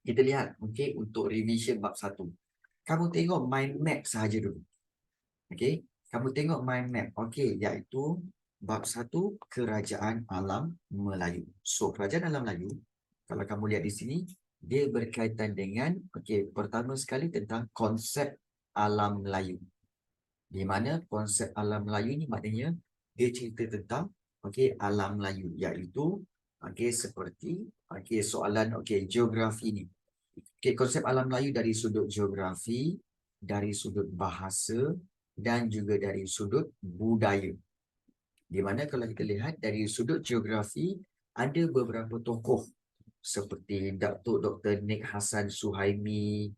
kita lihat, okey, untuk revision bab 1. Kamu tengok mind map sahaja dulu. Okey, kamu tengok mind map. Okey, iaitu bab 1 Kerajaan Alam Melayu. So, Kerajaan Alam Melayu, kalau kamu lihat di sini, dia berkaitan dengan, okey, pertama sekali tentang konsep alam Melayu. Di mana konsep alam Melayu ni maknanya dia cerita tentang, okey, alam Melayu, iaitu, okey, seperti, okey, soalan, okey, geografi ni. Okey, konsep alam Melayu dari sudut geografi, dari sudut bahasa dan juga dari sudut budaya. Di mana kalau kita lihat dari sudut geografi, ada beberapa tokoh seperti Datuk Dr. Nik Hassan Suhaimi,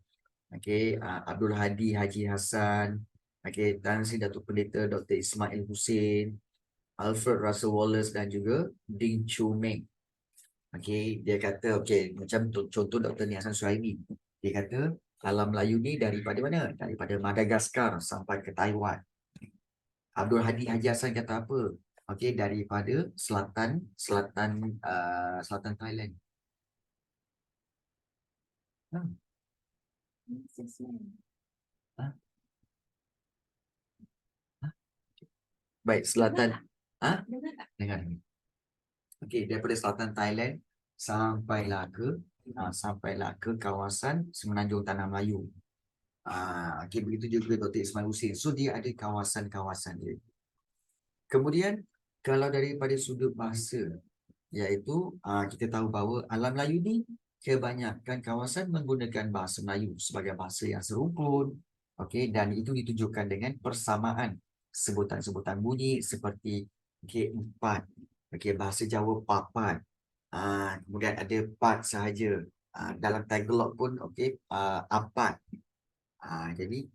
okey, Abdul Hadi Haji Hassan, okey, Tan Sri Datuk Pendeta Dr. Ismail Hussein, Alfred Russel Wallace dan juga Ding Chu Meng. Okey, dia kata, okey, macam contoh Dr. Nik Hassan Suhaimi. Dia kata, alam Melayu ni daripada mana? Daripada Madagaskar sampai ke Taiwan. Abdul Hadi Haji Hassan kata apa? Okey, daripada selatan Thailand. Ha? Ha? Ha? Baik, selatan. Ha? Dengar. Okey, daripada selatan Thailand sampailah ke kawasan Semenanjung Tanah Melayu. Okey, begitu juga Dr. Ismail Hussein. So, dia ada kawasan-kawasan dia. Kemudian, kalau daripada sudut bahasa, iaitu kita tahu bahawa alam Melayu ni kebanyakan kawasan menggunakan bahasa Melayu sebagai bahasa yang serukun, okey, dan itu ditunjukkan dengan persamaan sebutan-sebutan bunyi seperti, okey, empat, okey, bahasa Jawa papat, kemudian ada pat sahaja, dalam Tagalog pun, okey, apat. Jadi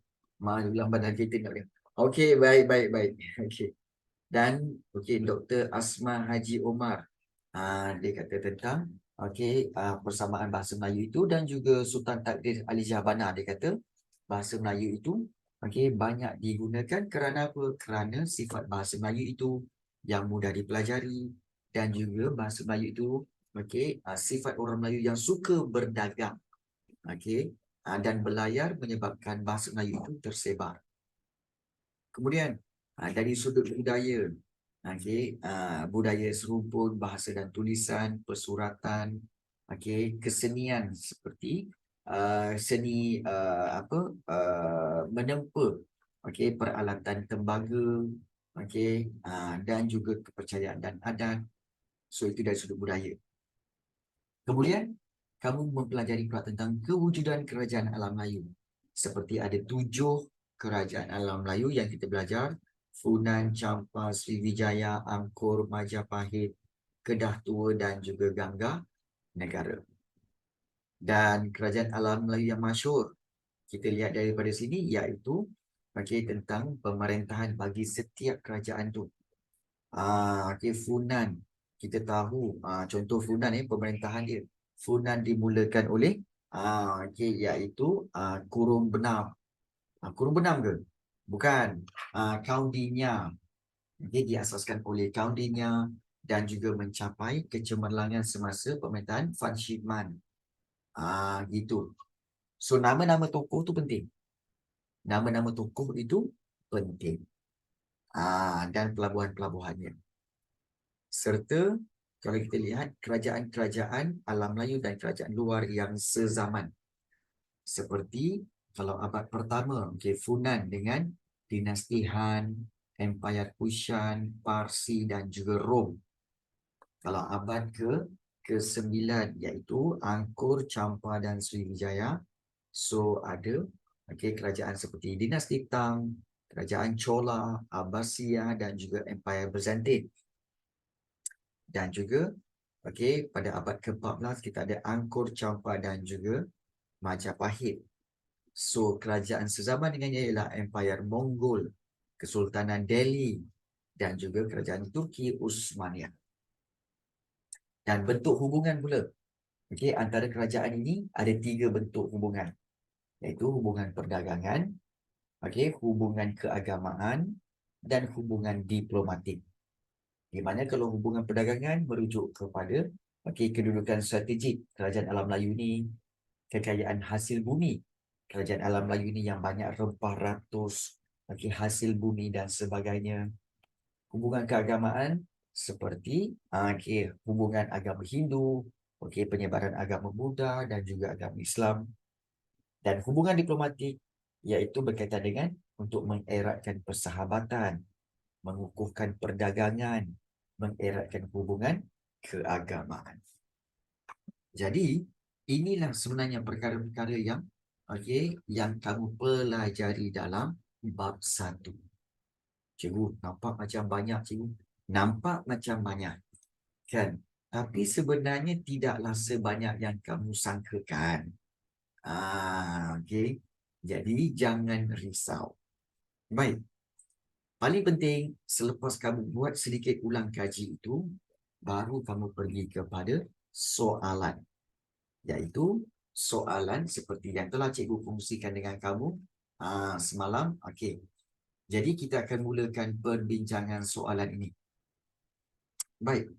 lambat dah kita nak. Okey, baik. Okey. Dan okey, Dr. Asma Haji Omar, dia kata tentang, okey, persamaan bahasa Melayu itu, dan juga Sultan Takdir Ali Jahbana, dia kata bahasa Melayu itu, okey, banyak digunakan kerana apa? Kerana sifat bahasa Melayu itu yang mudah dipelajari, dan juga bahasa Melayu itu, okey, sifat orang Melayu yang suka berdagang, okey, dan berlayar menyebabkan bahasa Melayu itu tersebar. Kemudian dari sudut budaya, okey, budaya serupun, bahasa dan tulisan, persuratan, okey, kesenian seperti seni menempa, okey, peralatan tembaga, okey, dan juga kepercayaan dan adat. So, itu dari sudut budaya. Kemudian kamu mempelajari pula tentang kewujudan kerajaan alam Melayu. Seperti ada 7 kerajaan alam Melayu yang kita belajar: Funan, Champa, Sriwijaya, Angkor, Majapahit, Kedah Tua dan juga Gangga Negara. Dan kerajaan alam Melayu yang masyhur kita lihat daripada sini iaitu, okey, tentang pemerintahan bagi setiap kerajaan tu. Okey, Funan, kita tahu contoh Funan pemerintahan dia. Funan dimulakan oleh okey, iaitu Kurung Benam. Kurung Benam ke? Bukan. Kaundinya. Okey, diasaskan oleh Kaundinya dan juga mencapai kecemerlangan semasa pemerintahan Fan Shibman. Gitu. So, nama-nama tokoh tu penting. Nama-nama tokoh itu penting. Dan pelabuhan-pelabuhannya. Serta kalau kita lihat kerajaan-kerajaan alam Melayu dan kerajaan luar yang sezaman. Seperti kalau abad pertama, okey, Funan dengan dinasti Han, Empayar Kushan, Parsi dan juga Rom. Kalau abad ke-9 iaitu Angkor, Champa dan Sriwijaya. So, ada okey, kerajaan seperti dinasti Tang, kerajaan Chola, Abbasiyah dan juga Empayar Byzantine. Dan juga, okey, pada abad ke-14 kita ada Angkor, Champa dan juga Majapahit. So, kerajaan sezaman dengannya ialah Empayar Mongol, Kesultanan Delhi dan juga kerajaan Turki Uthmaniyah. Dan bentuk hubungan pula, okey, antara kerajaan ini ada 3 bentuk hubungan, iaitu hubungan perdagangan, okey, hubungan keagamaan dan hubungan diplomatik. Di mana kalau hubungan perdagangan merujuk kepada, okey, kedudukan strategik kerajaan alam Melayu ni, kekayaan hasil bumi. Kerajaan alam Melayu ni yang banyak rempah ratus, okey, hasil bumi dan sebagainya. Hubungan keagamaan seperti okey, hubungan agama Hindu, okey, penyebaran agama Buddha dan juga agama Islam. Dan hubungan diplomatik iaitu berkaitan dengan untuk mengeratkan persahabatan, mengukuhkan perdagangan, mengeratkan hubungan keagamaan. Jadi, inilah sebenarnya perkara-perkara yang yang kamu pelajari dalam bab 1. Cikgu, nampak macam banyak, cikgu. Nampak macam banyak, kan? Tapi sebenarnya tidaklah sebanyak yang kamu sangkakan. Okey. Jadi, jangan risau. Baik. Paling penting, selepas kamu buat sedikit ulang kaji itu, baru kamu pergi kepada soalan. Iaitu soalan seperti yang telah cikgu kongsikan dengan kamu semalam. Okey. Jadi kita akan mulakan perbincangan soalan ini. Baik.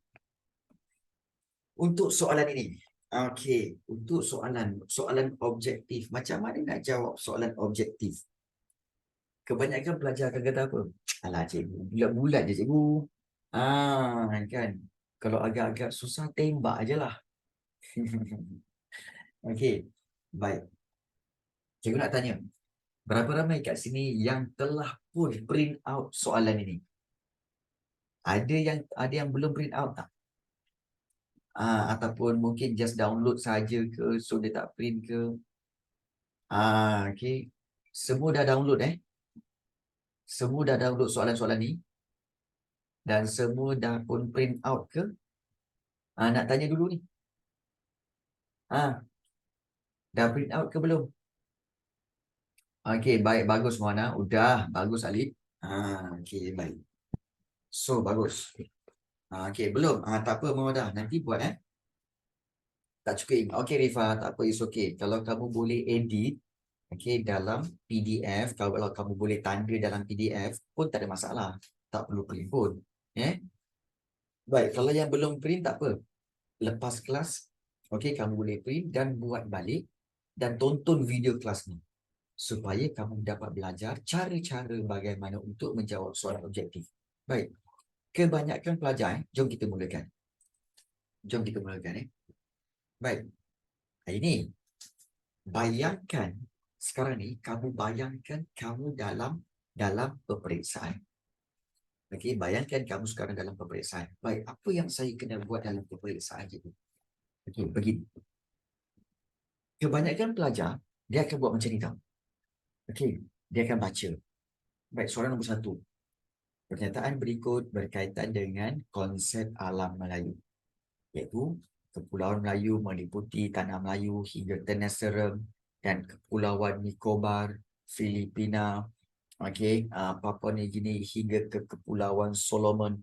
Untuk soalan ini. Okey. Untuk soalan objektif. Macam mana nak jawab soalan objektif? Kebanyakan pelajar akan kata apa? Alah cikgu, bulat-bulat je cikgu. Kan. Kalau agak-agak susah, tembak je lah. Okey. Baik. Cikgu nak tanya. Berapa ramai kat sini yang telah pun print out soalan ini? Ada yang belum print out tak? Ataupun mungkin just download saja ke, so dia tak print ke? Okey. Semua dah download Semua dah download soalan-soalan ni? Dan semua dah pun print out ke? Nak tanya dulu ni. Dah print out ke belum? Okey, baik, bagus Muana. Udah, bagus Alif. Okey, baik. So, bagus. Okey, belum. Tak apa Muana. Nanti buat Tak cukup. Okey Rifa, tak apa, it's okay. Kalau kamu boleh edit, okey, dalam PDF, kalau kamu boleh tanda dalam PDF pun tak ada masalah. Tak perlu print pun. Baik, kalau yang belum print tak apa. Lepas kelas, okey, kamu boleh print dan buat balik dan tonton video kelas ni. Supaya kamu dapat belajar cara-cara bagaimana untuk menjawab soalan objektif. Baik. Kebanyakan pelajar, jom kita mulakan. Baik. Ini bayangkan sekarang ni kamu bayangkan kamu dalam peperiksaan. Okey, bayangkan kamu sekarang dalam peperiksaan. Baik, apa yang saya kena buat dalam peperiksaan itu? Okey, begini. Kebanyakan pelajar dia akan buat macam ni tau. Okey, dia akan baca. Baik, soalan nombor 1. Pernyataan berikut berkaitan dengan konsep alam Melayu, iaitu Kepulauan Melayu meliputi Tanah Melayu hingga Tenasserim dan Kepulauan Nicobar, Filipina, Papua New Guinea hingga ke Kepulauan Solomon.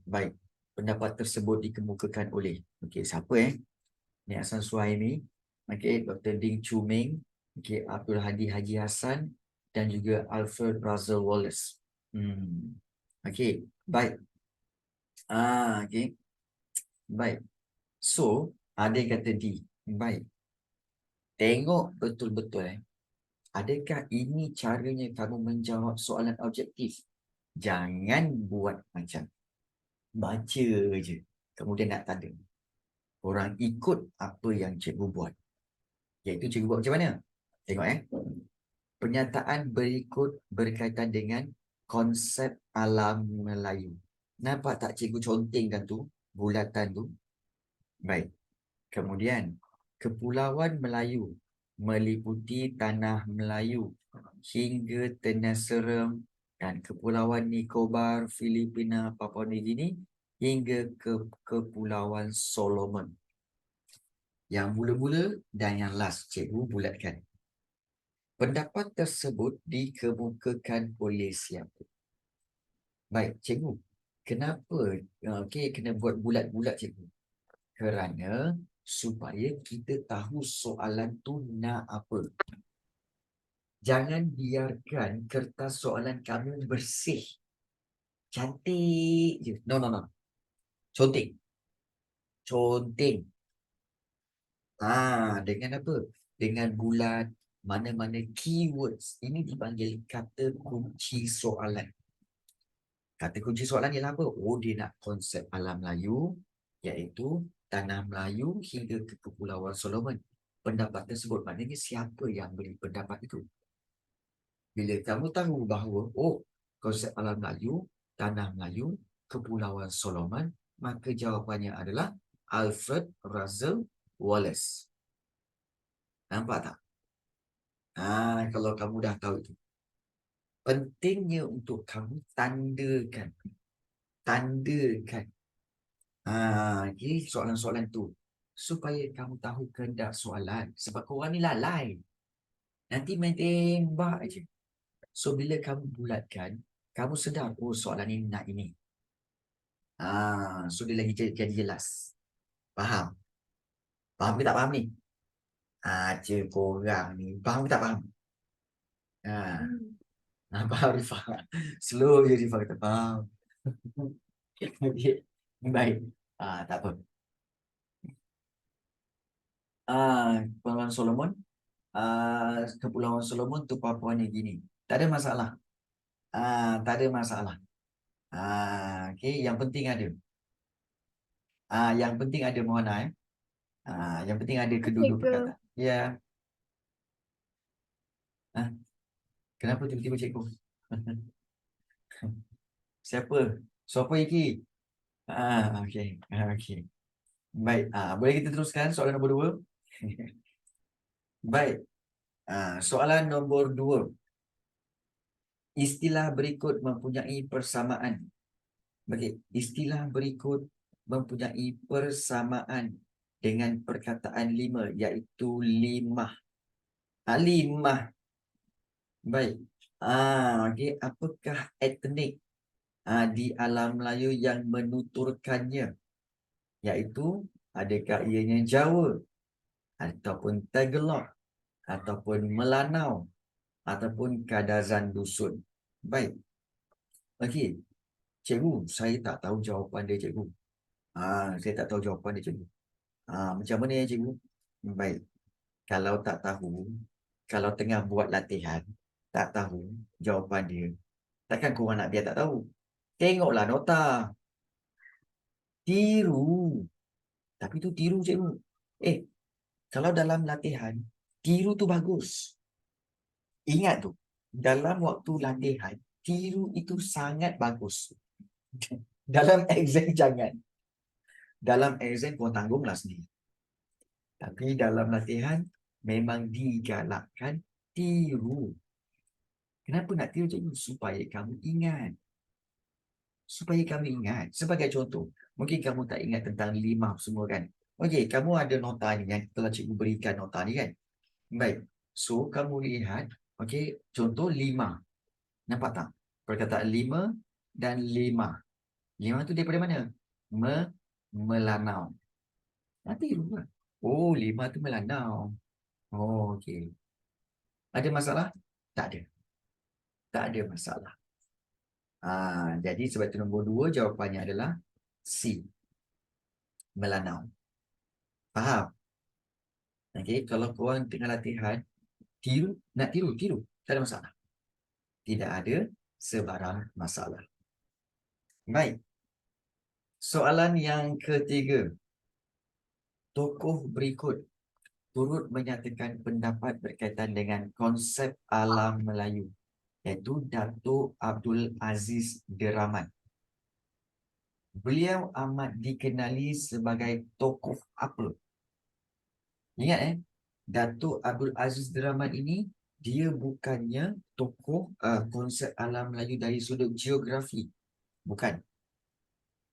Baik. Pendapat tersebut dikemukakan oleh siapa Ni Hasan Suhaimi, Dr. Ding Chu Ming, Abdul Hadi Haji Hassan dan juga Alfred Russel Wallace. Baik. Baik. So, ada yang kata D. Baik. Tengok betul-betul adakah ini caranya kamu menjawab soalan objektif? Jangan buat macam baca je, kemudian nak tanda. Orang ikut apa yang cikgu buat. Iaitu cikgu buat macam mana? Tengok Pernyataan berikut berkaitan dengan konsep alam Melayu. Nampak tak cikgu contengkan tu? Bulatan tu. Baik. Kemudian, Kepulauan Melayu meliputi Tanah Melayu hingga Tenasserim dan Kepulauan Nicobar, Filipina, Papua New Guinea hingga ke Kepulauan Solomon. Yang mula-mula dan yang last cikgu bulatkan. Pendapat tersebut dikemukakan oleh siapa? Baik, cikgu. Kenapa kena buat bulat-bulat cikgu? Kerana supaya kita tahu soalan tu nak apa. Jangan biarkan kertas soalan kamu bersih. Cantik je. No. Conteng. Dengan apa? Dengan bulat, mana-mana keywords. Ini dipanggil kata kunci soalan. Kata kunci soalan ialah apa? Oh, dia nak konsep alam Melayu, iaitu tanah Melayu hingga ke Kepulauan Solomon. Pendapat tersebut maknanya siapa yang beri pendapat itu? Bila kamu tahu bahawa, oh, konsep alam Melayu, tanah Melayu, Kepulauan Solomon, maka jawapannya adalah Alfred Russel Wallace. Nampak tak? Kalau kamu dah tahu itu. Pentingnya untuk kamu tandakan. Tandakan. Jadi soalan-soalan tu. Supaya kamu tahu kehendak soalan. Sebab korang ni lalai. Nanti main tembak je. So, bila kamu bulatkan, kamu sedar, oh, soalan ini nak ini. So, dia lagi jadi jelas. Faham? Faham ke tak faham ni? Korang ni. Faham ke tak faham? Faham, Rifah. Slow je, Rifah kata faham. Okay. Baik. Tak apa. Kepulauan Solomon. Kepulauan Solomon tu Papua New Guinea. Tak ada masalah. Tak ada masalah. Okay. Yang penting ada. Yang penting ada Mohana. Yang penting ada kedua-dua perkataan. Ya. Kenapa tiba-tiba cikgu? Siapa? Siapa Iki? Okay. Okay. Baik. Boleh kita teruskan soalan nombor 2? Baik. Soalan nombor 2. Istilah berikut mempunyai persamaan. Baik. Istilah berikut mempunyai persamaan dengan perkataan lima, iaitu limah. Limah. Baik. Okay. Apakah etnik di alam Melayu yang menuturkannya? Iaitu, adakah ianya Jawa, ataupun Tagalog, ataupun Melanau, ataupun Kadazan Dusun? Baik. Okey. Cikgu, saya tak tahu jawapan dia, cikgu. Saya tak tahu jawapan dia, cikgu. Macam mana ya, cikgu? Baik. Kalau tak tahu, kalau tengah buat latihan, tak tahu jawapan dia, takkan korang nak biar tak tahu? Tengoklah nota. Tiru. Tapi tu tiru, cikgu. Kalau dalam latihan, tiru tu bagus. Ingat tu, dalam waktu latihan, tiru itu sangat bagus. Dalam exam jangan. Dalam exam kau tanggunglah sendiri. Tapi dalam latihan, memang digalakkan tiru. Kenapa nak tiru, cikgu? Supaya kamu ingat. Supaya kamu ingat. Sebagai contoh, mungkin kamu tak ingat tentang limah semua kan? Okey, kamu ada nota ni yang telah cikgu berikan nota ni kan? Baik. So, kamu lihat, okey, contoh lima. Nampak tak? Perkataan lima dan lima. Lima tu daripada mana? Melanau. Nanti lupa. Oh, lima tu melanau. Oh, okey. Ada masalah? Tak ada. Tak ada masalah. Jadi sebab itu nombor 2 jawapannya adalah C. Melanau. Faham? Okey, kalau korang tengah latihan, tiru, nak tiru, tiru. Tak ada masalah. Tidak ada sebarang masalah. Baik. Soalan yang ketiga. Tokoh berikut turut menyatakan pendapat berkaitan dengan konsep alam Melayu, iaitu Datuk Abdul Aziz Deraman. Beliau amat dikenali sebagai tokoh apa? Ingat Datuk Abdul Aziz Deraman ini, dia bukannya tokoh konsep alam Melayu dari sudut geografi. Bukan.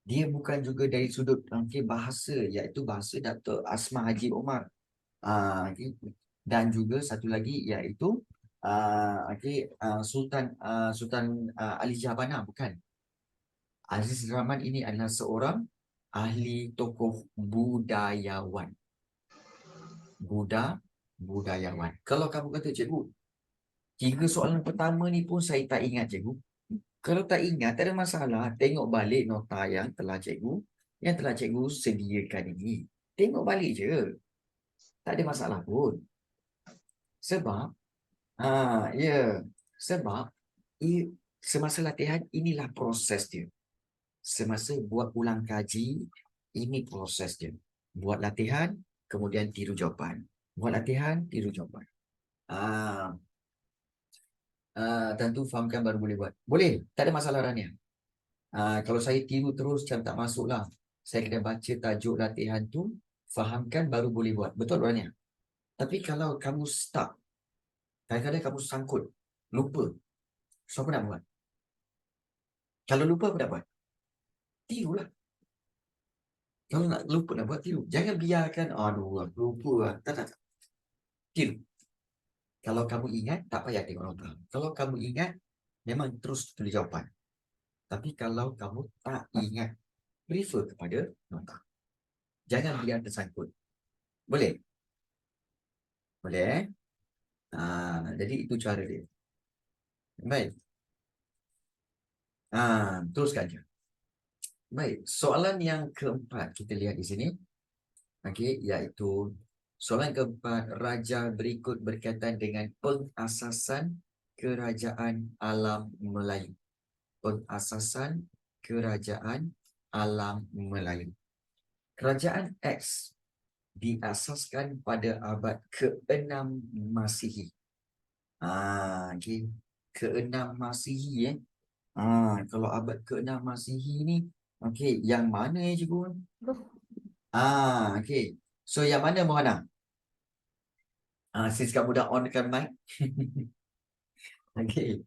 Dia bukan juga dari sudut bahasa, iaitu bahasa Datuk Asma Haji Omar. Dan juga satu lagi iaitu Sultan Ali Jabana. Bukan. Aziz Rahman ini adalah seorang ahli tokoh budayawan. Budayawan. Kalau kamu kata, cikgu, 3 soalan pertama ni pun saya tak ingat, cikgu. Kalau tak ingat, tak ada masalah. Tengok balik nota yang telah cikgu sediakan ini. Tengok balik je. Tak ada masalah pun. Sebab, sebab semasa latihan inilah proses dia. Semasa buat ulang kaji, ini proses dia. Buat latihan, kemudian tiru jawapan. Buat latihan, tiru jawapan. Tentu fahamkan baru boleh buat. Boleh, tak ada masalah Rania. Kalau saya tiru terus macam tak masuk lah. Saya kena baca tajuk latihan tu, fahamkan baru boleh buat. Betul Rania? Tapi kalau kamu stuck, kadang-kadang kamu sangkut, lupa. So apa nak buat? Kalau lupa apa nak buat? Tirulah. Kalau nak lupa nak buat, tiru. Jangan biarkan, aduh aku lupa lah. Tak. Tiru. Kalau kamu ingat, tak payah tengok nota. Kalau kamu ingat, memang terus tulis jawapan. Tapi kalau kamu tak ingat, refer kepada nota. Jangan biar tersangkut. Boleh? Boleh? Jadi itu cara dia. Baik. Teruskan je. Baik, soalan yang keempat kita lihat di sini. Okey, iaitu soalan keempat, raja berikut berkaitan dengan pengasasan kerajaan alam Melayu. Pengasasan kerajaan alam Melayu. Kerajaan X diasaskan pada abad ke-6 Masihi. Okay. Ke-6 Masihi kalau abad ke-6 Masihi ni, okey, yang mana ya cikgu? Okey. So yang mana Mohana? Since kamu dah on dekat mic. Okey.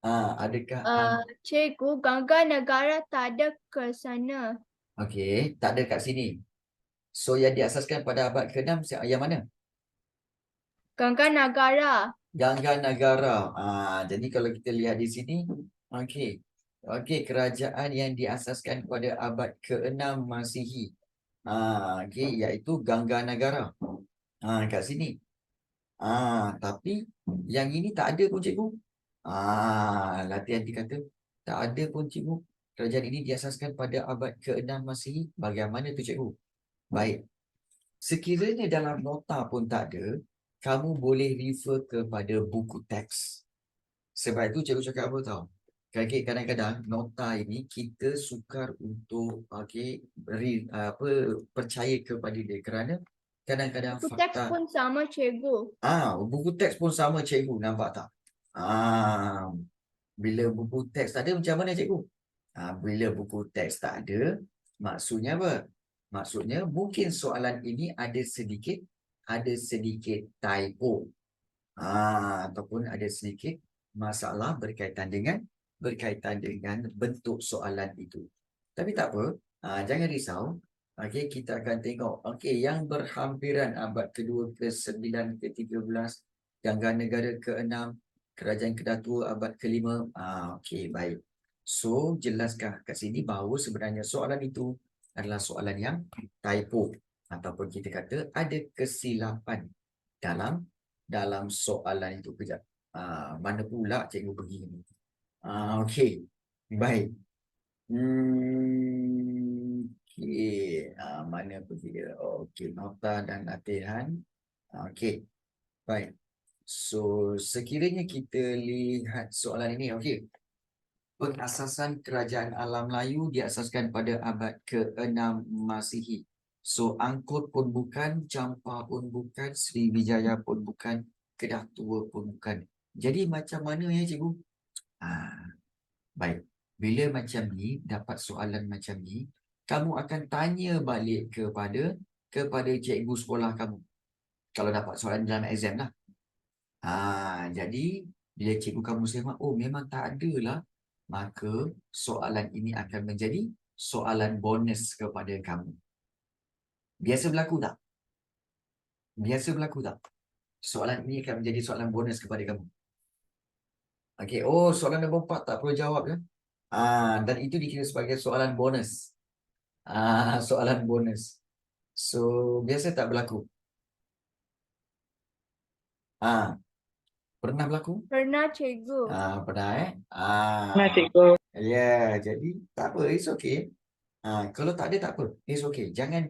Adakah Cikgu, Gangga Negara tak ada ke sana. okey, tak ada kat sini. So yang diasaskan pada abad ke-6 yang mana? Gangga Negara. Gangga Negara. Jadi kalau kita lihat di sini, okey. Okey, kerajaan yang diasaskan pada abad ke-6 Masihi. Okey, iaitu Gangga Negara. Kat sini. Tapi yang ini tak ada pun cikgu. Latihan dikata tak ada pun cikgu. Kerajaan ini diasaskan pada abad ke-6 Masihi. Bagaimana tu cikgu? Baik. Sekiranya dalam nota pun tak ada, kamu boleh refer kepada buku teks. Sebab itu cikgu cakap apa tahu? Kadang-kadang nota ini kita sukar untuk percaya kepada dia kerana kadang-kadang Buku teks fakta pun sama, cikgu. buku teks pun sama cikgu, nampak tak? Bila buku teks tak ada macam mana cikgu? Bila buku teks tak ada, maksudnya apa? Maksudnya mungkin soalan ini ada sedikit typo. Ataupun ada sedikit masalah berkaitan dengan bentuk soalan itu. Tapi tak apa, jangan risau. Okey, kita akan tengok. Okey, yang berhampiran abad ke-2, ke-9, ke-13, Gangga Negara ke-6, Kerajaan Kedatua abad ke-5. Okey, baik. So, jelaskah kat sini bahawa sebenarnya soalan itu adalah soalan yang typo ataupun kita kata ada kesilapan dalam soalan itu. Kejap. Mana pula cikgu pergi ni? Okey. Baik. Okey. Mana pergi dia? Okey, nota dan latihan. Okey. Baik. So, sekiranya kita lihat soalan ini, okey. Pengasasan kerajaan alam Melayu diasaskan pada abad ke-6 Masihi. So, Angkut pun bukan, Champa pun bukan, Sriwijaya pun bukan, Kedah Tua pun bukan. Jadi macam mana ya cikgu? Baik. Bila macam ni, dapat soalan macam ni, kamu akan tanya balik kepada cikgu sekolah kamu. Kalau dapat soalan dalam exam lah. Jadi, bila cikgu kamu semak, oh memang tak ada lah, maka soalan ini akan menjadi soalan bonus kepada kamu. Biasa berlaku tak? Biasa berlaku tak? Soalan ini akan menjadi soalan bonus kepada kamu. Okey, oh soalan nombor 4 tak perlu jawab kan? Dan itu dikira sebagai soalan bonus. Soalan bonus. So, biasa tak berlaku? Pernah berlaku? Pernah, cikgu. Pernah Pernah, cikgu. Ya, jadi tak apa, it's okay. Kalau tak ada tak apa, it's okay. Jangan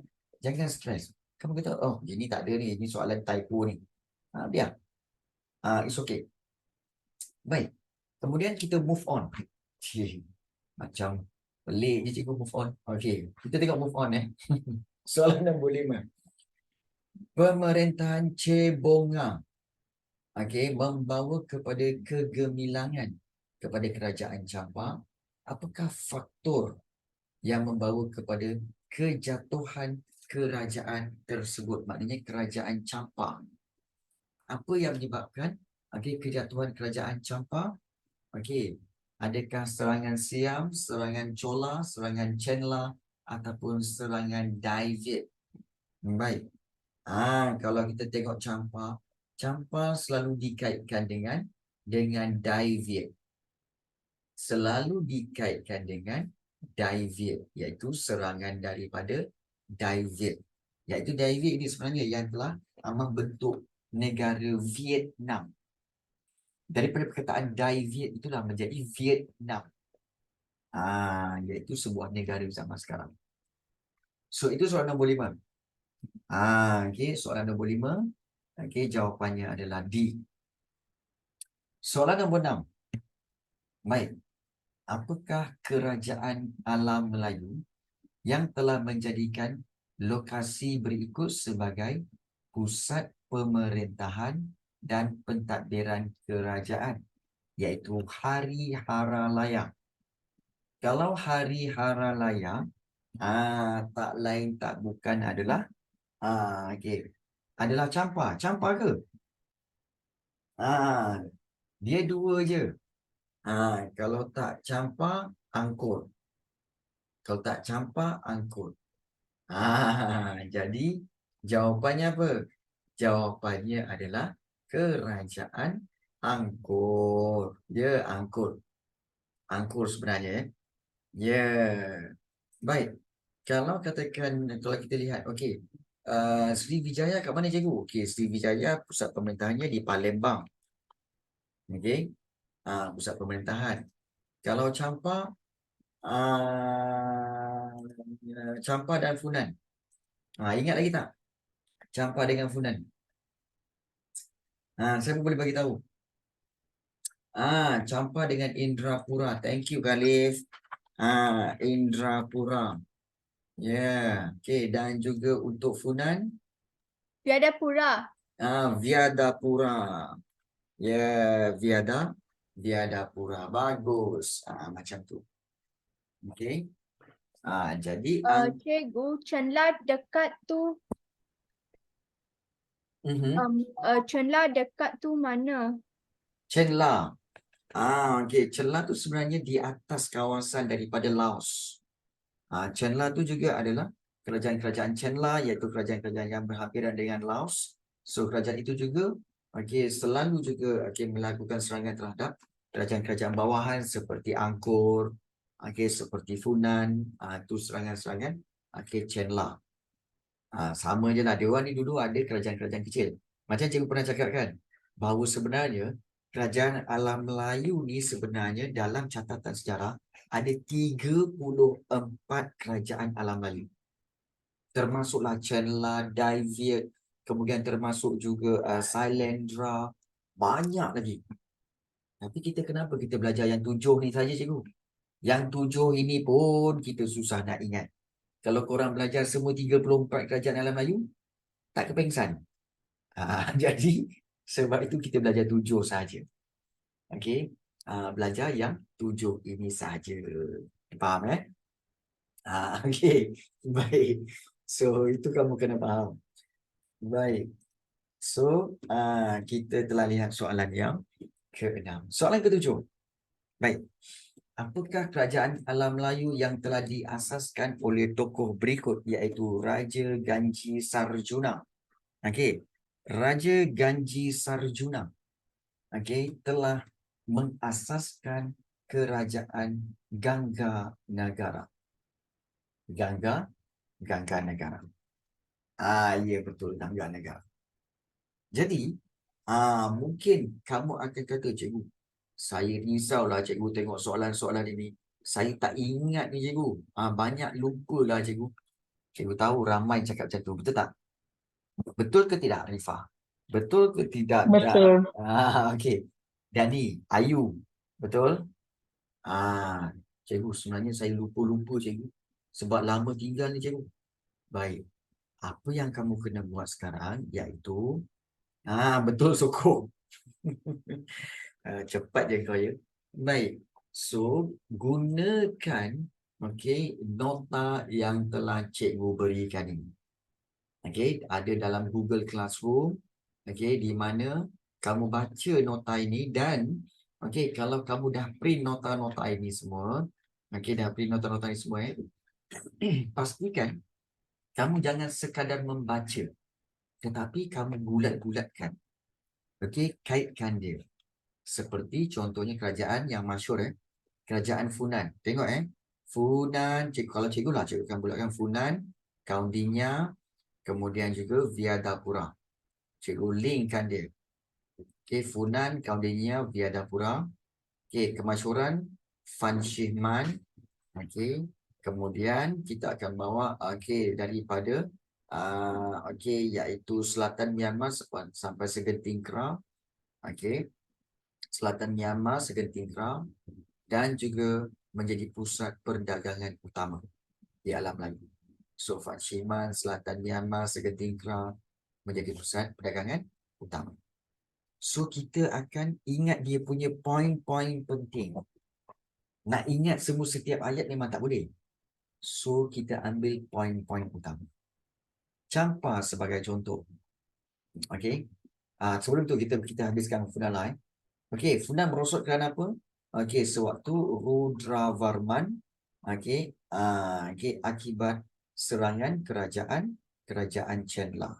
stres. Kamu kata, oh ini tak ada ni, ini soalan typo ni. Biar. It's okay. Baik. Kemudian kita move on. Macam pelik je cikgu move on. Okey, kita tengok move on Soalan nombor 5. Pemerintahan Cebonga membawa kepada kegemilangan kepada kerajaan Champa. Apakah faktor yang membawa kepada kejatuhan kerajaan tersebut? Maknanya kerajaan Champa. Apa yang menyebabkan kejatuhan kerajaan Champa? Adakah serangan Siam, serangan Chola, serangan Chenla ataupun serangan David? Baik. Kalau kita tengok Champa selalu dikaitkan dengan David. Selalu dikaitkan dengan David, iaitu serangan daripada David. Iaitu David ini sebenarnya yang telah membentuk negara Vietnam. Daripada perkataan David itulah menjadi Vietnam. Iaitu sebuah negara zaman sekarang. So itu soalan nombor 5. Soalan nombor 5. Jawapannya adalah D. Soalan nombor 6. Baik. Apakah kerajaan alam Melayu yang telah menjadikan lokasi berikut sebagai pusat pemerintahan dan pentadbiran kerajaan? Iaitu Hari Haralaya. Kalau Hari Haralaya, tak lain tak bukan adalah adalah Champa. Champa ke? Dia dua je. Kalau tak Champa, Angkor. Kalau tak Champa, Angkor. Jadi jawapannya apa? Jawapannya adalah kerajaan Angkor. Ya, Angkor. Angkor sebenarnya. Ya. Baik. Kalau katakan, kalau kita lihat, Sriwijaya kat mana cikgu? Sriwijaya pusat pemerintahannya di Palembang. Pusat pemerintahan. Kalau Champa, Champa dan Funan. Ingat lagi tak? Champa dengan Funan. Siapa boleh bagi tahu? Champa dengan Indrapura. Thank you, Khalif. Indrapura. Dan juga untuk Funan, Viadapura. Viadapura. Viadapura. Bagus. Macam tu. Jadi Cikgu, Chenla dekat tu. Chenla dekat tu mana? Chenla. Chenla tu sebenarnya di atas kawasan daripada Laos. Chenla tu juga adalah kerajaan-kerajaan Chenla, iaitu kerajaan-kerajaan yang berhampiran dengan Laos. So kerajaan itu juga selalu juga melakukan serangan terhadap kerajaan-kerajaan bawahan seperti Angkor, seperti Funan. Itu serangan-serangan Chenla. Sama je lah. Dia orang ni dulu ada kerajaan-kerajaan kecil. Macam cikgu pernah cakap kan, bahawa sebenarnya kerajaan alam Melayu ni sebenarnya dalam catatan sejarah ada 34 kerajaan alam Melayu. Termasuklah Chenla, David, kemudian termasuk juga Sailendra, banyak lagi. Tapi kenapa kita belajar yang 7 ni saja cikgu? Yang 7 ini pun kita susah nak ingat. Kalau korang belajar semua 34 kerajaan alam Melayu, tak kepengsan. Jadi sebab itu kita belajar 7 saja. Belajar yang 7 ini saja. Faham baik. So itu kamu kena faham. Baik. So kita telah lihat soalan yang ke-6. Soalan ke-7. Baik. Apakah kerajaan alam Melayu yang telah diasaskan oleh tokoh berikut, iaitu Raja Ganji Sarjuna? Raja Ganji Sarjuna telah mengasaskan kerajaan Gangga Negara. Gangga Negara. Ya betul, Gangga Negara. Jadi mungkin kamu akan kata, cikgu, saya risaulah cikgu tengok soalan-soalan ini. Saya tak ingat ni cikgu. Banyak lupa lah cikgu. Cikgu tahu ramai cakap macam tu, betul tak? Betul ke tidak, Rifah? Betul ke tidak? Betul. Okey. Dani, Ayu. Betul? Cikgu, sebenarnya saya lupa-lupa, cikgu. Sebab lama tinggal ni, cikgu. Baik. Apa yang kamu kena buat sekarang iaitu betul, sokong. Cepat je kau, ya. Baik. So, gunakan nota yang telah cikgu berikan ini. Ada dalam Google Classroom, di mana kamu baca nota ini dan kalau kamu dah print nota-nota ini semua, dah print nota-nota ini semua, pastikan kamu jangan sekadar membaca, tetapi kamu bulat-bulatkan. Kaitkan dia. Seperti contohnya kerajaan yang masyhur, kerajaan Funan. Tengok Funan, kalau cikgu lah, cikgu akan bulatkan Funan, Kaundinya, kemudian juga Vyadapura. Cikgu linkkan dia. Funan, Kaundinya, Vyadapura. Kemasyhuran Fan Shihman. Kemudian kita akan bawa daripada iaitu selatan Myanmar sampai Segenting Kra. Selatan Myanmar, Segenting Kra, dan juga menjadi pusat perdagangan utama di alam Melayu. So, Fan Shihman, selatan Myanmar, Segenting Kra menjadi pusat perdagangan utama. So, kita akan ingat dia punya poin-poin penting. Nak ingat semua setiap ayat memang tak boleh. So, kita ambil poin-poin utama. Campa sebagai contoh. Sebelum tu kita habiskan Funan lah. Funan merosot kerana apa? Sewaktu Rudravarman akibat serangan kerajaan Chenla.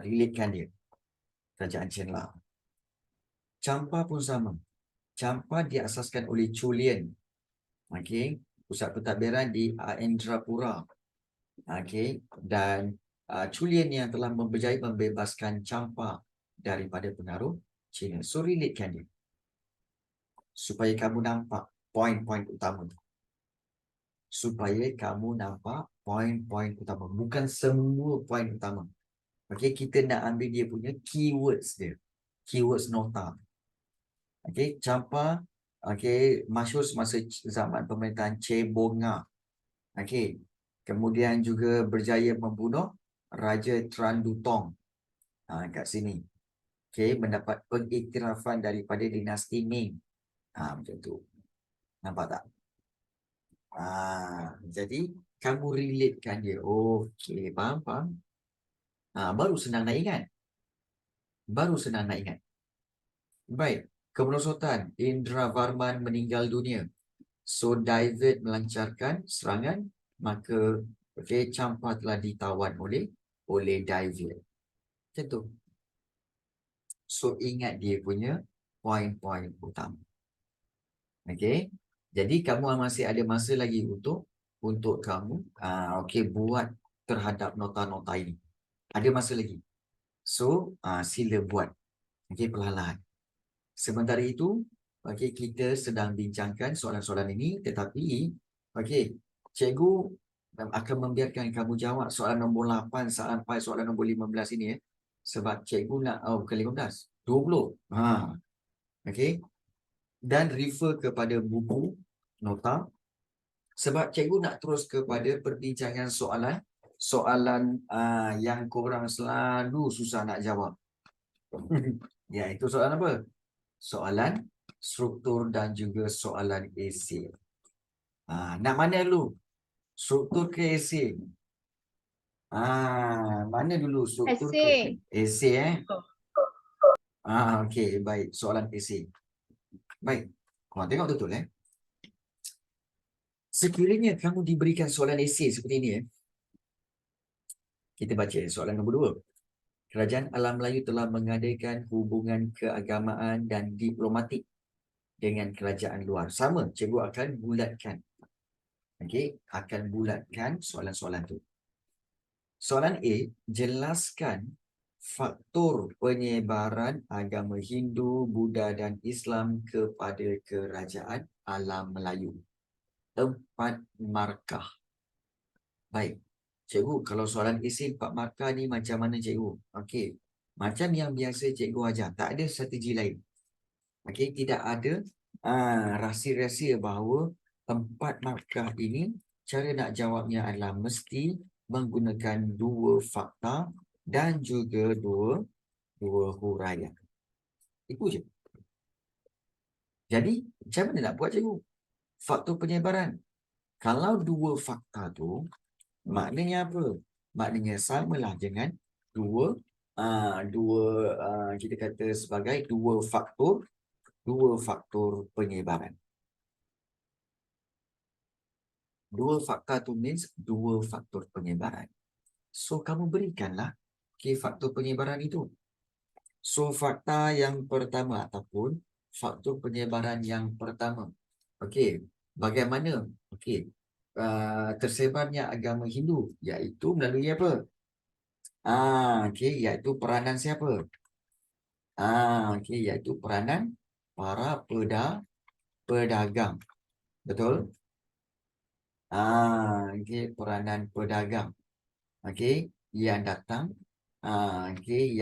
Relatekan dia. Kerajaan Chenla. Campa pun sama. Campa diasaskan oleh Chulian. Pusat pentadbiran di Indrapura. Dan Chulian yang telah berjaya membebaskan Campa daripada pengaruh Cina. So, relatekan dia. Supaya kamu nampak poin-poin utama. Bukan semua poin utama. Kita nak ambil dia punya keywords dia. Keywords nota. Campa masyhur semasa zaman pemerintahan Cebonga. Kemudian juga berjaya membunuh Raja Trandutong. Kat sini. Mendapat pengiktirafan daripada dinasti Ming. Macam tu. Nampak tak? Jadi kamu relatekan dia. Faham? Baru senang nak ingat. Baik. Kemerosotan Indravarman meninggal dunia. So, David melancarkan serangan, maka Campa telah ditawan oleh David. Macam tu. So, ingat dia punya poin-poin utama. Jadi, kamu masih ada masa lagi untuk kamu buat terhadap nota-nota ini. Ada masa lagi. So, sila buat. Perlahan-lahan. Sementara itu, kita sedang bincangkan soalan-soalan ini, tetapi cikgu akan membiarkan kamu jawab soalan nombor 8 sampai soalan nombor 15 ini sebab cikgu nak bukan 15, 20. Dan refer kepada buku nota sebab cikgu nak terus kepada perbincangan soalan yang korang selalu susah nak jawab. Itu soalan apa? Soalan struktur dan juga soalan esei. Nak mana dulu? Struktur ke esei? Mana dulu struktur ke esei? Okey, baik. Soalan esei. Baik. Korang tengok betul Sekiranya kamu diberikan soalan esei seperti ini kita baca soalan nombor 2. Kerajaan Alam Melayu telah mengadakan hubungan keagamaan dan diplomatik dengan kerajaan luar. Sama, cikgu akan bulatkan. Akan bulatkan soalan-soalan tu. Soalan A, jelaskan faktor penyebaran agama Hindu, Buddha dan Islam kepada kerajaan Alam Melayu. Tempat markah. Baik. Cikgu, kalau soalan esei 4 markah ni macam mana cikgu? Okey. Macam yang biasa cikgu ajar, tak ada strategi lain. Okey, tidak ada rahsia-rahsia bahawa 4 markah ini cara nak jawabnya adalah mesti menggunakan 2 fakta dan juga 2 huraian. Itu je. Jadi, macam mana nak buat cikgu? Faktor penyebaran. Kalau 2 fakta tu, maknanya apa? Maknanya samalah dengan dua kita kata sebagai dua faktor penyebaran. 2 fakta tu means 2 faktor penyebaran. So kamu berikanlah faktor penyebaran itu. So fakta yang pertama ataupun faktor penyebaran yang pertama. Okey, bagaimana tersebarnya agama Hindu, iaitu melalui apa? Iaitu peranan siapa? Iaitu peranan para pedagang. Betul? Peranan pedagang. Yang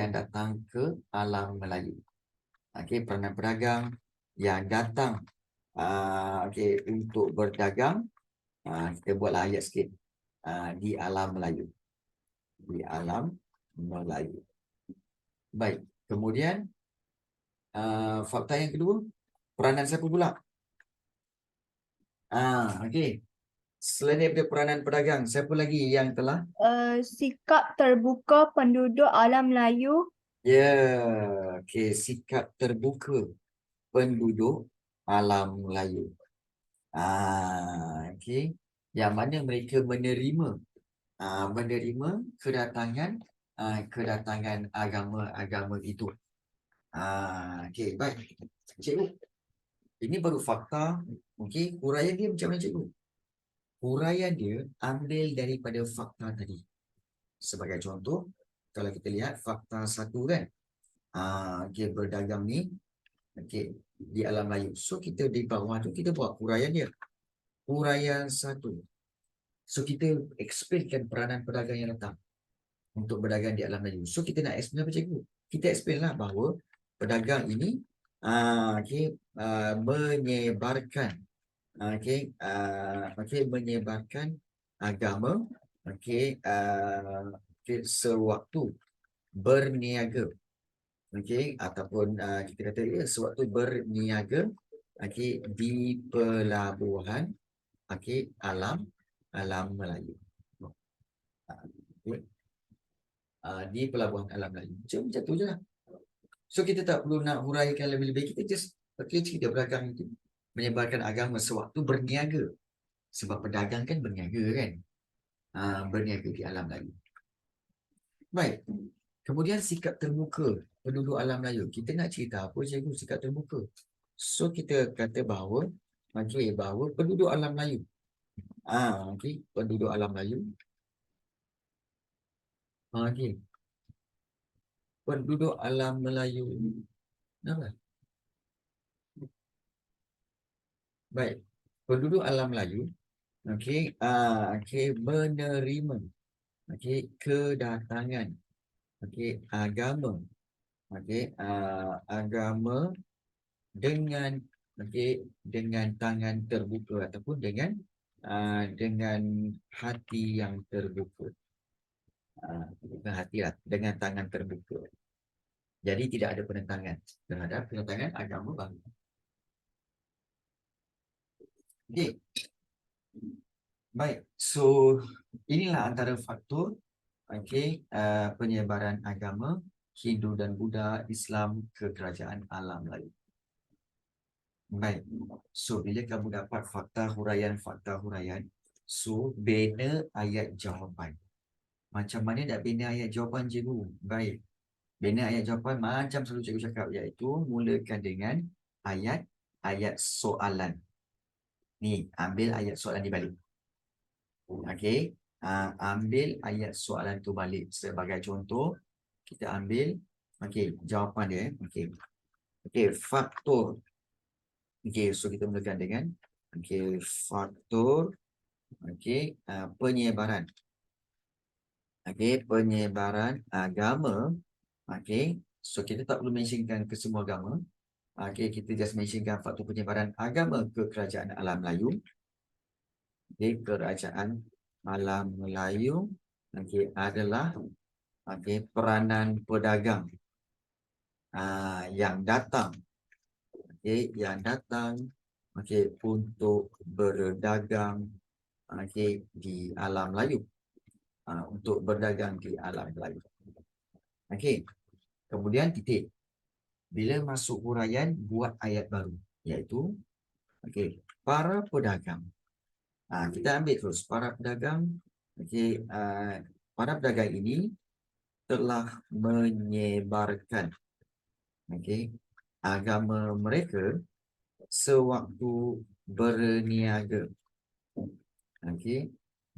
datang ke alam Melayu. Peranan pedagang yang datang untuk berdagang. Kita buatlah ayat sikit. Di alam Melayu. Di alam Melayu. Baik. Kemudian fakta yang kedua, peranan siapa pula? Selain daripada peranan pedagang, siapa lagi yang telah? Sikap terbuka penduduk alam Melayu. Sikap terbuka penduduk alam Melayu. Yang mana mereka menerima kedatangan agama itu. Baik. Cikgu, ini baru fakta. Huraian dia macam mana cikgu? Huraian dia ambil daripada fakta tadi. Sebagai contoh, kalau kita lihat fakta 1 kan. Berdagang ni di alam Melayu. So kita di bawah tu kita buat huraian dia. Huraian 1. So kita explainkan peranan pedagang yang datang untuk berdagang di alam Melayu. So kita nak explain apa cikgu? Kita explain lah bahawa pedagang ini menyebarkan menyebarkan agama sewaktu berniaga ataupun kita kata sewaktu berniaga di pelabuhan alam Melayu. Di pelabuhan alam Melayu. Macam tu je lah. So kita tak perlu nak huraikan lebih-lebih. Kita just cerita pedagang itu menyebarkan agama sewaktu berniaga. Sebab pedagang kan berniaga kan. Berniaga di alam Melayu. Baik. Kemudian sikap terbuka penduduk alam Melayu. Kita nak cerita apa cikgu sikap terbuka? So kita kata bahawa bahawa penduduk alam Melayu. Penduduk alam Melayu. Penduduk alam Melayu. Kenapa? Baik. Penduduk alam Melayu menerima kedatangan agama agama dengan tangan terbuka ataupun dengan hati yang terbuka. Bukan hati lah, dengan tangan terbuka. Jadi tidak ada penentangan terhadap kedatangan agama baru. Baik, so inilah antara faktor penyebaran agama Hindu dan Buddha, Islam ke kerajaan alam Melayu. Baik, so bila kamu dapat fakta huraian, so bina ayat jawapan. Macam mana nak bina ayat jawapan cikgu? Baik, bina ayat jawapan macam selalu cikgu cakap, iaitu mulakan dengan ayat soalan. Ni, ambil ayat soalan di balik. Ambil ayat soalan tu balik. Sebagai contoh, kita ambil jawapan dia. Faktor. So kita mulakan dengan faktor penyebaran. Okey, penyebaran agama. Okey, so kita tak perlu mentionkan ke semua agama. Okey, kita just mentionkan faktor penyebaran agama ke kerajaan alam Melayu. Okey, kerajaan alam Melayu adalah peranan pedagang yang datang untuk berdagang di alam Melayu, untuk berdagang di alam Melayu. Okey, kemudian titik. Bila masuk huraian, buat ayat baru, iaitu para pedagang. Kita ambil terus para pedagang. Para pedagang ini telah menyebarkan agama mereka sewaktu berniaga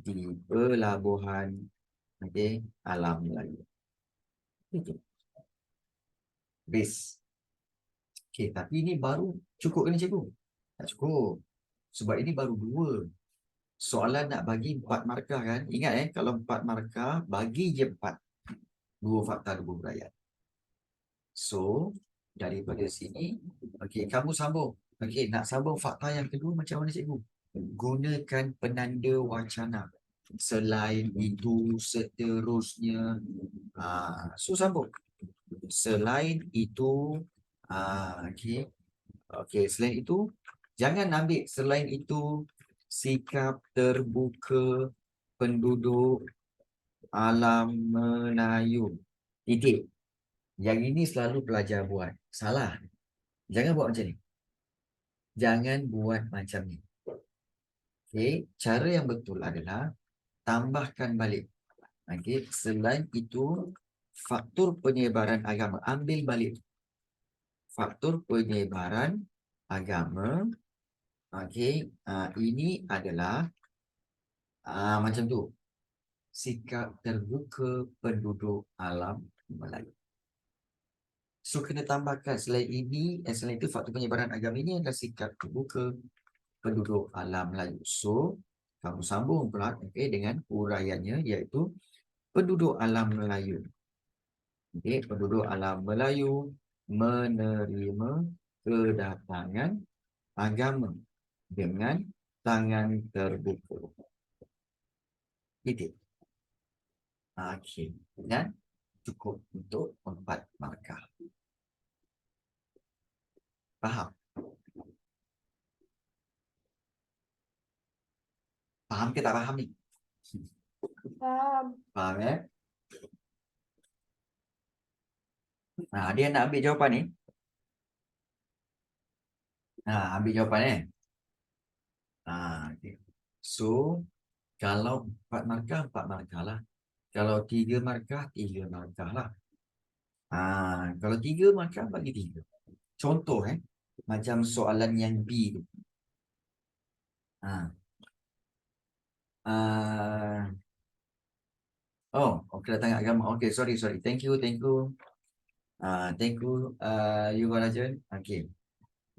di pelabuhan alam Melayu. Itu base. Tapi ini baru cukup ke ni cikgu? Tak cukup. Sebab ini baru 2. Soalan nak bagi 4 markah kan? Ingat kalau 4 markah, bagi je 4. 2 fakta, 2 huraian. So, daripada sini, kamu sambung. Nak sambung fakta yang kedua macam mana cikgu? Gunakan penanda wacana. Selain itu, seterusnya. So, sambung. Selain itu, selain itu, jangan ambil selain itu sikap terbuka penduduk alam Melayu. Titik. Yang ini selalu pelajar buat. Salah. Jangan buat macam ni. Jangan buat macam ni. Cara yang betul adalah tambahkan balik. Selain itu, faktor penyebaran agama. Ambil balik. Faktor penyebaran agama. Ini adalah macam tu. Sikap terbuka penduduk alam Melayu. So, kena tambahkan selain itu faktor penyebaran agama ini adalah sikap terbuka penduduk alam Melayu. So, kamu sambung pula dengan huraiannya, iaitu penduduk alam Melayu. Penduduk alam Melayu menerima kedatangan agama dengan tangan terbuka. Titik. Dan cukup untuk 4 markah. Faham? Faham ke tak faham ni? Faham. Faham dia nak ambil jawapan ni. Ambil jawapan So, kalau 4 markah, 4 markah lah. Kalau 3 markah, 3 markah lah. Kalau 3 markah, bagi 3. Contoh macam soalan yang B tu. Kedatangan agama. Sorry. Thank you. Thank you, Yuval Rajan.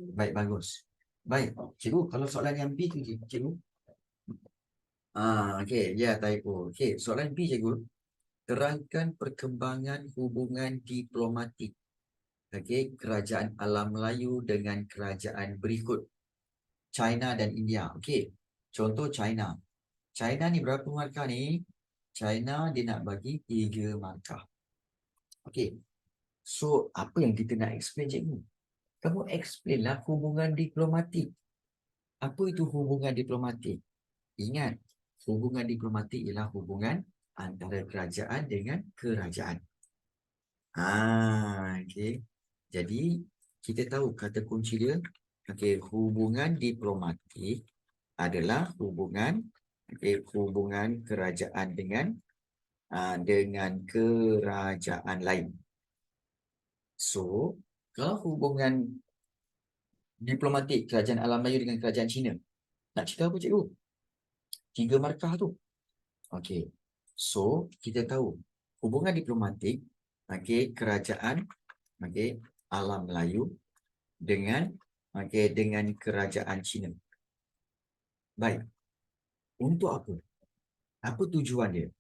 Baik, bagus. Baik, cikgu, kalau soalan yang B tu, cikgu. Typo. Soalan B, cikgu. Terangkan perkembangan hubungan diplomatik kerajaan alam Melayu dengan kerajaan berikut. China dan India. Contoh China. China ni berapa markah ni? China dia nak bagi 3 markah. So, apa yang kita nak explain, cikgu? Kamu explain lah hubungan diplomatik. Apa itu hubungan diplomatik? Ingat, hubungan diplomatik ialah hubungan antara kerajaan dengan kerajaan. Jadi, kita tahu kata kunci dia. Hubungan diplomatik adalah hubungan kerajaan dengan kerajaan lain. So, kalau hubungan diplomatik kerajaan alam Melayu dengan kerajaan Cina, nak cerita apa, cikgu? 3 markah tu. So, kita tahu hubungan diplomatik kerajaan alam Melayu dengan kerajaan Cina. Baik. Untuk apa? Apa tujuan dia?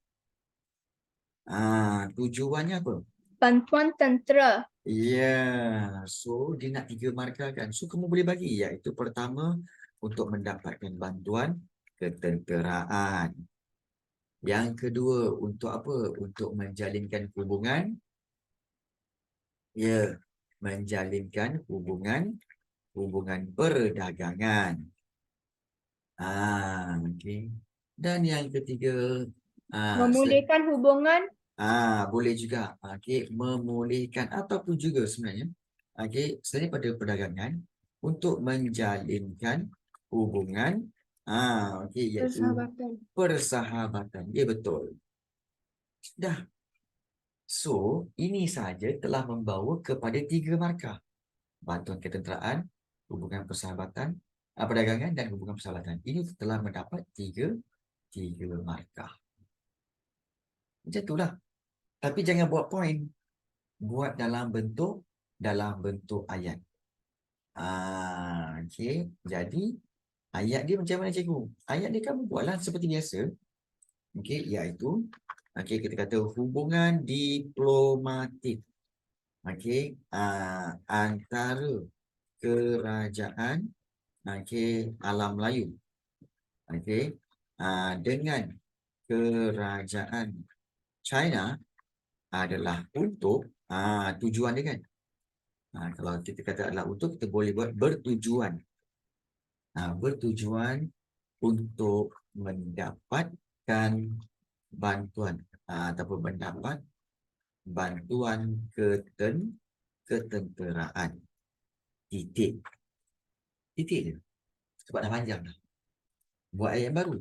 Tujuannya apa? Bantuan tentera. Ya, so dia nak 3 markah kan. So kamu boleh bagi, iaitu pertama untuk mendapatkan bantuan ketenteraan. Yang kedua untuk apa? Untuk menjalinkan hubungan. Ya, menjalinkan hubungan perdagangan. Okey. Dan yang ketiga, Memulihkan hubungan. boleh juga, okey, memulihkan ataupun juga sebenarnya, okey, selain pada perdagangan untuk menjalinkan hubungan, okey, iaitu persahabatan. Ya, betul. Dah. So, ini sahaja telah membawa kepada 3 markah. Bantuan ketenteraan, hubungan persahabatan, perdagangan dan hubungan persahabatan. Ini telah mendapat tiga markah. Macam itulah. Tapi jangan buat point. Buat dalam bentuk ayat. Okey. Jadi, ayat dia macam mana cikgu? Ayat dia kamu buatlah seperti biasa. Okey, iaitu, okey, kita kata hubungan diplomatik. Okey, antara kerajaan, okey, alam Melayu, okey, dengan kerajaan China adalah untuk tujuan dia kan. Kalau kita kata adalah untuk, kita boleh buat bertujuan. Bertujuan untuk mendapatkan bantuan ataupun mendapat bantuan ketenteraan. Titik je. Sebab dah panjang dah. Buat ayat baru.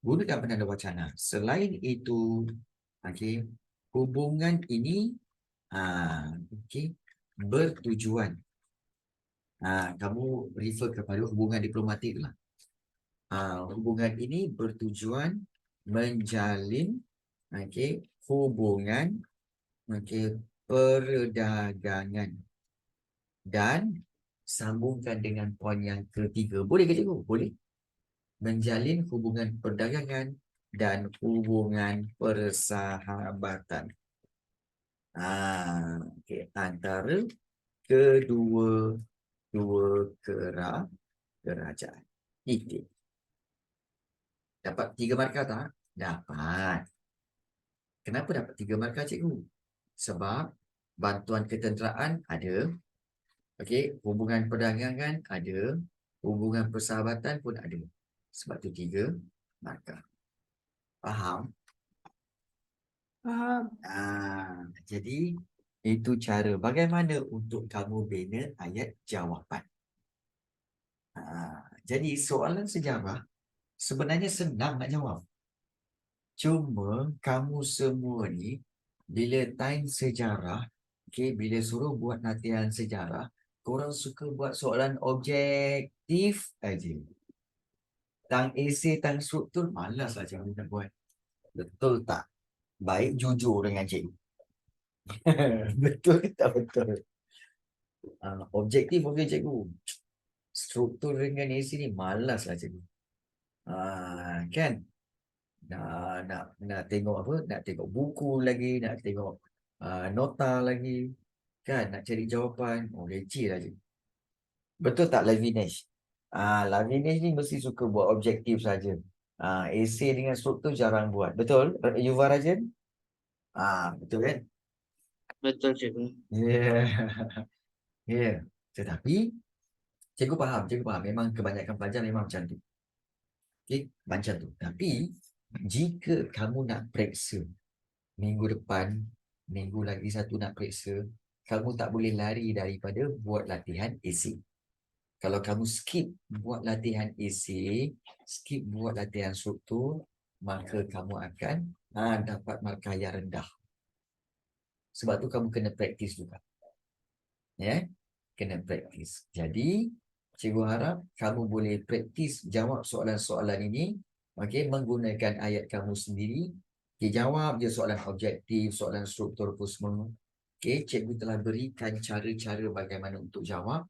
Gunakan penanda wacana. Selain itu, okey, hubungan ini okey, bertujuan. Kamu refer kepada hubungan diplomatik lah. Hubungan ini bertujuan menjalin, okey, hubungan, okey, perdagangan. Dan sambungkan dengan poin yang ketiga. Boleh ke cikgu? Boleh. Menjalin hubungan perdagangan dan hubungan persahabatan. Okay. Antara kedua kerajaan. Itu. Dapat 3 markah tak? Dapat. Kenapa dapat 3 markah cikgu? Sebab bantuan ketenteraan ada. Okey, hubungan perdagangan ada. Hubungan persahabatan pun ada. Sebab tu 3 markah. Faham? Faham. Jadi, itu cara bagaimana untuk kamu bina ayat jawapan. Jadi, soalan sejarah sebenarnya senang nak jawab. Cuma, kamu semua ni, bila time sejarah, okay, bila suruh buat latihan sejarah, korang suka buat soalan objektif aja. Tang esei, tang struktur, malaslah cikgu nak buat. Betul tak? Baik jujur dengan cikgu. Betul ke tak betul? Objektif okey cikgu. Struktur dengan esei ni malaslah cikgu. Kan? Nak tengok apa? Nak tengok buku lagi, nak tengok nota lagi. Kan? Nak cari jawapan. Oh, leceh lah cikgu. Betul tak Lavinesh? Lavinesh ni mesti suka buat objektif saja. Esei dengan struktur jarang buat. Betul? Yuva Rajan? Betul kan? Betul cikgu. Ya. Tetapi cikgu faham. Memang kebanyakan pelajar memang macam tu. Okey, macam tu. Tapi jika kamu nak periksa minggu depan, minggu lagi satu nak periksa, kamu tak boleh lari daripada buat latihan esei. Kalau kamu skip buat latihan esei, skip buat latihan struktur, maka kamu akan dapat markah yang rendah. Sebab tu kamu kena praktis juga. Ya, kena praktis. Jadi, cikgu harap kamu boleh praktis jawab soalan-soalan ini, okey, menggunakan ayat kamu sendiri. Okey, jawab je soalan objektif, soalan struktur apa semua. Okey, cikgu telah berikan cara-cara bagaimana untuk jawab.